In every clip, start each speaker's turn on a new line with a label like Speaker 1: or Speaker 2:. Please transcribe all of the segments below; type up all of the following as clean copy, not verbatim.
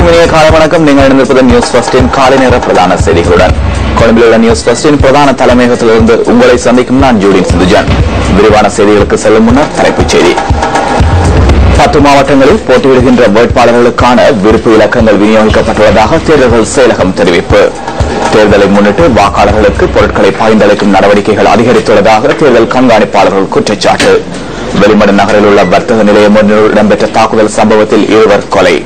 Speaker 1: அனைவருக்கும் இனிய காலை வணக்கம். நீங்கள் இணைந்திருப்பது நியூஸ் ஃபர்ஸ்டின் காலை நேர பிரதான செய்திகளுடன். கொழும்பில் உள்ள நியூஸ் ஃபர்ஸ்டின் பிரதான தலைமையகத்திலிருந்து உங்களை சந்திக்கும் நான் ஜூடின் சிந்துஜன். விரிவான செய்திகளுக்கு செல்லும் முன்னர் தலைப்புச் செய்தி. 10 மாவட்டங்களில் போட்டியிடுகின்ற வேட்பாளர்களுக்கான விருப்பு இலக்கங்கள் விநியோகிக்கப்பட்டுள்ளதாக தேர்தல்கள் செயலகம் தெரிவிப்பு. தேர்தலை முன்னிட்டு வாக்காளர்களுக்கு பொருட்களை பகிர்ந்தளிக்கும் நடவடிக்கைகள் அதிகரித்துள்ளதாக தேர்தல் கண்காணிப்பாளர்கள் குற்றச்சாட்டு. வெளிமடு நகரில் உள்ள வர்த்தக நிலையம் ஒன்றில் இடம்பெற்ற தாக்குதல் சம்பவத்தில் 2 கொலை.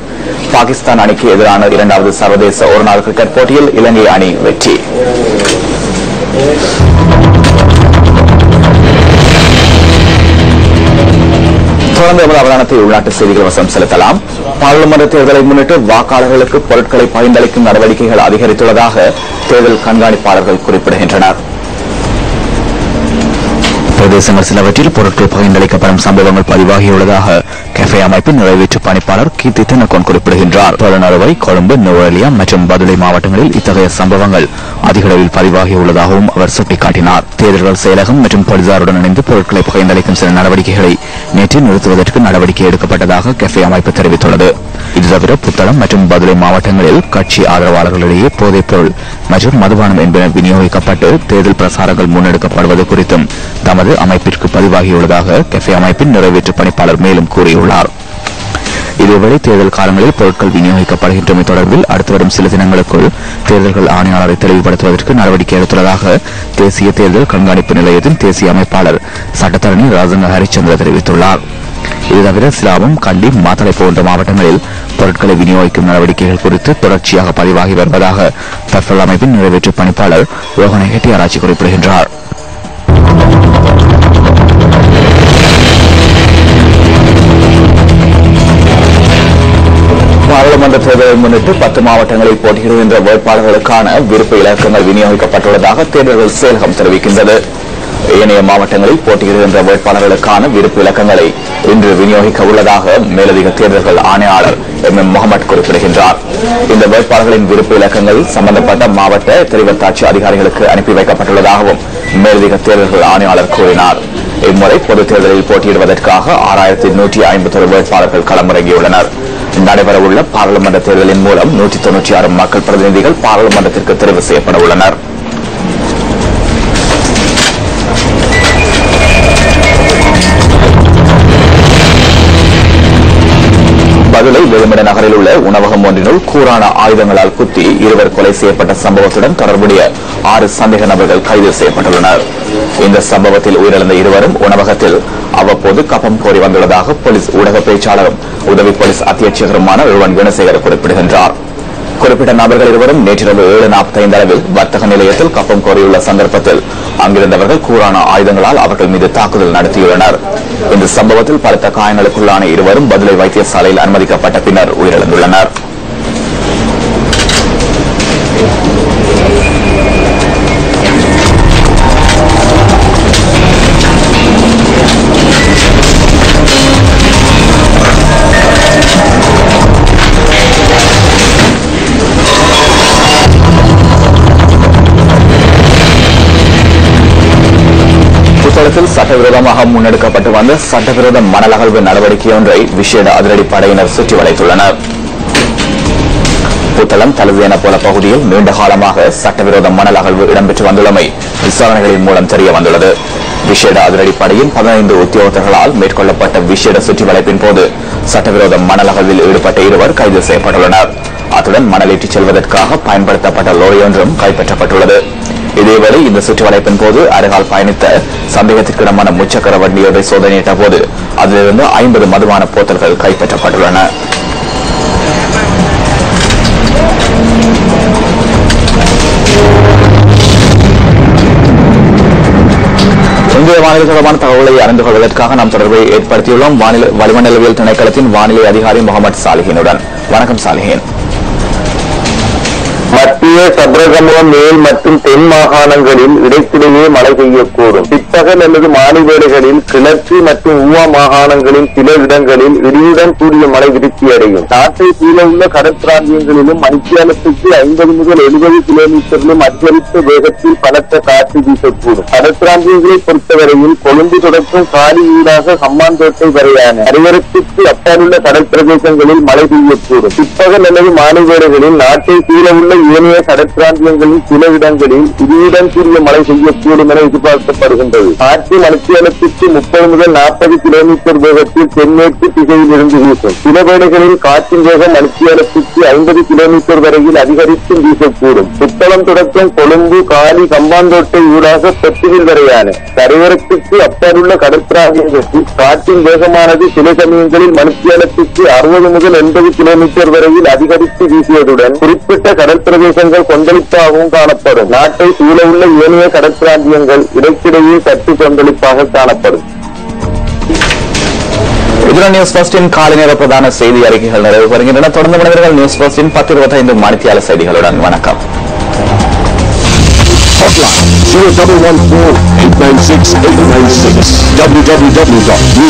Speaker 1: பாகிஸ்தான் அணிக்கு எதிரான 2வது சர்வதேச ஒருநாள் கிரிக்கெட் போட்டியில் இலங்கை அணி வெற்றி. தொடர்ந்து அவதானத்தை உள்நாட்டு செய்திகள் வசம் செலுத்தலாம். பாராளுமன்ற தேர்தலை முன்னிட்டு வாக்காளர்களுக்கு பொருட்களை பகிர்ந்தளிக்கும் நடவடிக்கைகள் அதிகரித்துள்ளதாக தேர்தல் கண்காணிப்பாளர்கள் குறிப்பிடுகின்றனர். பிரதேசங்கள் சிலவற்றில் பொருட்கள் பகிர்ந்தளிக்கப்படும் சம்பவங்கள் பதிவாகியுள்ளதாக கஃபே அமைப்பின் நிறைவேற்று பணிப்பாளர் கீர்த்தி தினகோன் குறிப்பிடுகின்றார். தொலைநறுவை, கொழும்பு, நுவரெலியா மற்றும் பதுளை மாவட்டங்களில் இத்தகைய சம்பவங்கள் அதிக அளவில் பதிவாகியுள்ளதாகவும் அவர் சுட்டிக்காட்டினார். தேர்தல்கள் செயலகம் மற்றும் போலீசாருடன் இணைந்து பொருட்களை பகிர்ந்தளிக்கும் சில நடவடிக்கைகளை நேற்று நிறுத்துவதற்கு நடவடிக்கை எடுக்கப்பட்டதாக கஃபே அமைப்பு தெரிவித்துள்ளது. இதுதவிர புத்தளம் மற்றும் பதுளை மாவட்டங்களில் கட்சி ஆதரவாளர்களிடையே போதைப் பொருள் மற்றும் மதுபானம் என்பன விநியோகிக்கப்பட்டு தேர்தல் பிரசாரங்கள் முன்னெடுக்கப்படுவது குறித்தும் தமது அமைப்பிற்கு பதிவாகியுள்ளதாக கஃபே அமைப்பின் நிறைவேற்று பணிப்பாளர் மேலும் கூறியுள்ளார். இதேவேளை தேர்தல் காலங்களில் பொருட்கள் விநியோகிக்கப்படுகின்றமை தொடர்பில் அடுத்து வரும் சில தினங்களுக்குள் தேர்தல்கள் ஆணையாளரை தெளிவுபடுத்துவதற்கு நடவடிக்கை எடுத்துள்ளதாக தேசிய தேர்தல் கண்காணிப்பு நிலையத்தின் தேசிய அமைப்பாளர் சட்டத்தரணி ராஜங்க ஹரிச்சந்திர தெரிவித்துள்ளார். இதுதவிர சிலாபம், கண்டி, மாத்தளை போன்ற மாவட்டங்களில் பொருட்களை விநியோகிக்கும் நடவடிக்கைகள் குறித்து தொடர்ச்சியாக பதிவாகி வருவதாக தற்கொலை அமைப்பின் நிறைவேற்று பணிப்பாளர் ரோஹன ஹெட்டியாராய்ச்சி குறிப்பிடுகின்றார். பாராளுமன்ற தேர்தலை முன்னிட்டு 10 மாவட்டங்களில் போட்டியிடுகின்ற வேட்பாளர்களுக்கான விருப்ப இலக்கங்கள் விநியோகிக்கப்பட்டுள்ளதாக தேர்தல்கள் செயலகம் தெரிவிக்கின்றது. ஏனைய மாவட்டங்களில் போட்டியிடுகின்ற வேட்பாளர்களுக்கான விருப்பு இலக்கங்களை இன்று விநியோகிக்க உள்ளதாக மேலதிக தேர்தல்கள் ஆணையாளர் MM முகமது குறிப்பிடுகின்றார். இந்த வேட்பாளர்களின் விருப்பு இலக்கங்கள் சம்பந்தப்பட்ட மாவட்ட தெரிவத்தாட்சி அதிகாரிகளுக்கு அனுப்பி வைக்கப்பட்டுள்ளதாகவும் மேலதிக தேர்தல்கள் ஆணையாளர் கூறினார். இம்முறை பொதுத் தேர்தலில் போட்டியிடுவதற்காக 6151 வேட்பாளர்கள் களமிறங்கியுள்ளனர். நடைபெறவுள்ள பாராளுமன்ற தேர்தலின் மூலம் 196 மக்கள் பிரதிநிதிகள் பாராளுமன்றத்திற்கு தெரிவு செய்யப்பட உள்ளனர். பதுளை வெளிமட நகரில் உள்ள உணவகம் ஒன்றினுள் கூரான ஆயுதங்களால் குத்தி 2 கொலை செய்யப்பட்ட சம்பவத்துடன் தொடர்புடைய 6 சந்தேக நபர்கள் கைது செய்யப்பட்டுள்ளனர். இந்த சம்பவத்தில் உயிரிழந்த 2 உணவகத்தில் அவ்வப்போது கப்பம் கோரி வந்துள்ளதாக போலீஸ் ஊடக பேச்சாளரும் உதவி போலீஸ் அத்தியட்சகருமான ருவன் குணசேகர் குறிப்பிடுகின்றார். குறிப்பிட்ட நபர்கள் 2 நேற்றிரவு 7:45 அளவில் வர்த்தக நிலையத்தில் கப்பம் கோரியுள்ள சந்தர்ப்பத்தில் அங்கிருந்தவர்கள் கூரான ஆயுதங்களால் அவர்கள் மீது தாக்குதல் நடத்தியுள்ளனர். இந்த சம்பவத்தில் பலத்த காயங்களுக்குள்ளான 2 பதுளை வைத்தியசாலையில் அனுமதிக்கப்பட்ட பின்னர் உயிரிழந்துள்ளனர். சட்டவிரோதமாக முன்னெடுக்கப்பட்டு வந்த சட்டவிரோத மணல் அகழ்வு நடவடிக்கை ஒன்றை விசேட அதிரடிப்படையினர் சுற்றி வளைத்துள்ளனர். புத்தளம் தலசேன போல பகுதியில் நீண்ட காலமாக சட்டவிரோத மணல் அகழ்வு இடம்பெற்று வந்துள்ளமை விசாரணைகளின் மூலம் தெரிய வந்துள்ளது. விசேட அதிரடிப்படையின் 15 உத்தியோகத்தர்களால் மேற்கொள்ளப்பட்ட விசேட சுற்றி வளைப்பின் போது சட்டவிரோத மணல் அகழ்வில் ஈடுபட்ட 2 கைது செய்யப்பட்டுள்ளனர். அத்துடன் மணல் ஏற்றிச் செல்வதற்காக பயன்படுத்தப்பட்ட லோரி ஒன்றும் கைப்பற்றப்பட்டுள்ளது. இதேவேளை இந்த சுற்றுவளைப்பின் போது அருகால் பயணித்த சந்தேகத்திற்கிடமான முச்சக்கர வண்டி ஒன்றை சோதனையிட்ட போது அதிலிருந்து 50 மதுபான போத்தல்கள் கைப்பற்றப்பட்டுள்ளன. இன்றைய வானிலை தொடர்பான தகவலை அறிந்து கொள்வதற்காக நாம் தொடர்பை ஏற்படுத்தியுள்ளோம் வளிமண்டலவியல் திணைக்களத்தின் வானிலை அதிகாரி முகமது சாலிஹினுடன். வணக்கம் சாலிஹின்.
Speaker 2: மத்திய சப்ரகமுக மேல் மற்றும் தென் மாகாணங்களில் இடைக்கிடையே மழை பெய்யக்கூடும். பிற்பகல் அல்லது மாலை வேளைகளில் கிழக்கு மற்றும் ஊவா மாகாணங்களின் சில இடங்களில் இடியுடன் கூடிய மழை விருத்தியடையும். நாட்டை கீழே உள்ள கடற்பிராந்தியங்களிலும் மணித்தியாலத்துக்கு 50 முதல் 70 கிலோமீட்டரிலும் அதிகரித்த வேகத்தில் பலத்த காற்று வீசக்கூடும். கடற்பிராந்தியங்களை பொறுத்தவரையில் கொழும்பு தொடக்கம் காலி ஊடாக ஹம்மாந்தோட்டை வரையான அரைவரத்துக்கு அப்பாலுள்ள கடல் பிரதேசங்களில் மழை பெய்யக்கூடும். பிற்பகல் அல்லது மாலை வேளைகளில் நாட்டை கீழே உள்ள ஏனைய கடற்பிராந்தியங்களில் சில இடங்களில் இடியுடன் கூடிய மழை பெய்யக்கூடும் என எதிர்பார்க்கப்படுகின்றது. காற்று மணித்தியாலத்துக்கு 30 முதல் 40 கிலோமீட்டர் வேகத்தில் தென்மேற்கு திசையில் இருந்து வீசும். சில வேளைகளில் காற்றின் வேகம் மணித்தியாலத்துக்கு 50 கிலோமீட்டர் வரையில் அதிகரித்து வீசக்கூடும். புத்தளம் தொடக்கம் கொழும்பு காலி கம்பாந்தோட்டை ஊடாக பொத்துவில் வரையான கரையோரத்துக்கு அப்பாலுள்ள கடற்பிராந்தியத்தில் காற்றின் வேகமானது சில சமயங்களில் மணித்தியாலத்துக்கு 60 முதல் 80 கிலோமீட்டர் வரையில் அதிகரித்து வீசியதுடன் குறிப்பிட்ட கடல் பிரதேசங்கள் கொந்தளிப்பாகவும் காணப்படும். நாட்டை சூழ உள்ள ஏனைய கடற்பிராந்தியங்கள் இடைக்கிடையே சற்று கொந்தளிப்பாக காணப்படும்.
Speaker 1: இதுல நியூஸ் ஃபர்ஸ்டின் காலை நேர பிரதான செய்தி அறிக்கைகள் நிறைவு பெறுகின்றன. தொடர்ந்து மனிதர்கள் நியூஸ் ஃபர்ஸ்டின் 10:25 மணித்தியால செய்திகளுடன் வணக்கம்.
Speaker 3: Hotline 0114 896 896 www.